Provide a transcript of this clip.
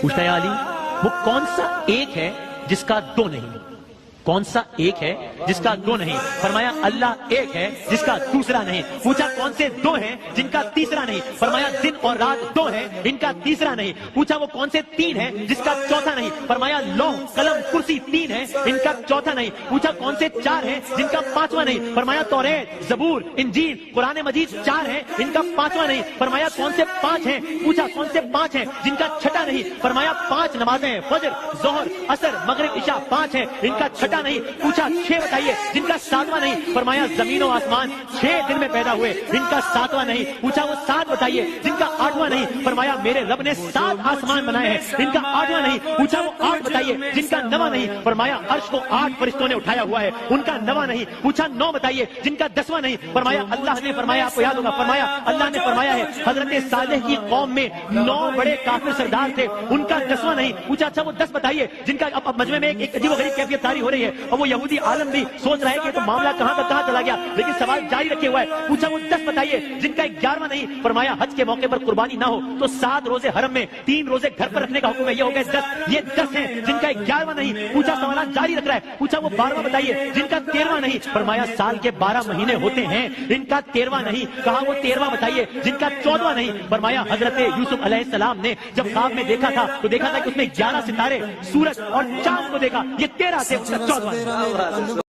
پوچھتا ہے علی وہ کون سا ایک ہے جس کا دو نہیں؟ کون سا ایک ہے جس کا دو نہیں؟ فرمایا اللہ ایک ہے جس کا دوسرا نہیں۔ پوچھا کون سے دو ہیں جن کا تیسرا نہیں؟ فرمایا دن اور رات دو ہیں ان کا تیسرا نہیں۔ پوچھا وہ کون سے تین ہیں جس کا چوتھا نہیں؟ فرمایا لوح قلم کرسی تین ہیں ان کا چوتھا نہیں۔ پوچھا کون سے چار ہیں جن کا پانچواں نہیں؟ فرمایا توریت زبور انجیل قرآن مجید چار ہیں ان کا پانچواں نہیں۔ فرمایا کون سے پانچ ہیں؟ پوچھا کون سے پانچ ہیں جن کا چھٹا نہیں؟ فرمایا پانچ نمازیں ہیں، فجر ظہر عصر مغرب عشاء پانچ ہیں ان کا چھٹا نہیں۔ پوچھا چھ بتائیے جن کا ساتواں نہیں؟ فرمایا زمین و آسمان 6 دن میں پیدا ہوئے ان کا ساتواں نہیں۔ پوچھا وہ 7 بتائیے جن کا 8واں نہیں؟ فرمایا میرے رب نے 7 آسمان بنائے ہیں ان کا 8واں نہیں۔ پوچھا وہ 8 بتائیے جن کا 9واں نہیں؟ فرمایا عرش کو 8 فرشتوں نے اٹھایا ہوا ہے ان کا 9واں نہیں۔ پوچھا 9 بتائیے جن کا 10واں نہیں؟ فرمایا اللہ نے فرمایا، آپ کو یاد ہوگا، فرمایا اللہ نے فرمایا ہے حضرت صالح کی قوم میں 9 بڑے کافر سردار تھے ان کا 10واں نہیں۔ پوچھا اچھا وہ 10 بتائیے جن کا اب مجمع میں ایک عجیب و غریب کیفیت طاری ہو رہی ہے اور وہ یہودی عالم بھی سوچ رہا ہے کہ تو معاملہ کہاں کا کہاں چلا گیا، لیکن سوال جاری رکھے ہوا ہے۔ پوچھا وہ 10 بتائیے جن کا 11واں نہیں؟ فرمایا حج کے موقع پر قربانی نہ ہو تو 7 روزے حرم میں 3 روزے گھر پر رکھنے کا حکم ہے، یہ ہو گئے 10۔ یہ 10 ہیں جن کا 11واں نہیں۔ پوچھا سوالات جاری رکھ رہا ہے۔ پوچھا وہ 12واں بتائیے جن کا 13واں نہیں؟ فرمایا سال کے 12 مہینے ہوتے ہیں ان کا 13واں نہیں۔ کہا وہ 13واں بتائیے جن کا 14واں نہیں؟ فرمایا حضرت یوسف علیہ السلام نے جب خواب میں دیکھا تھا تو دیکھا تھا کہ اس نے 11 ستارے سورج اور چاند کو دیکھا، یہ 13 سے 14واں۔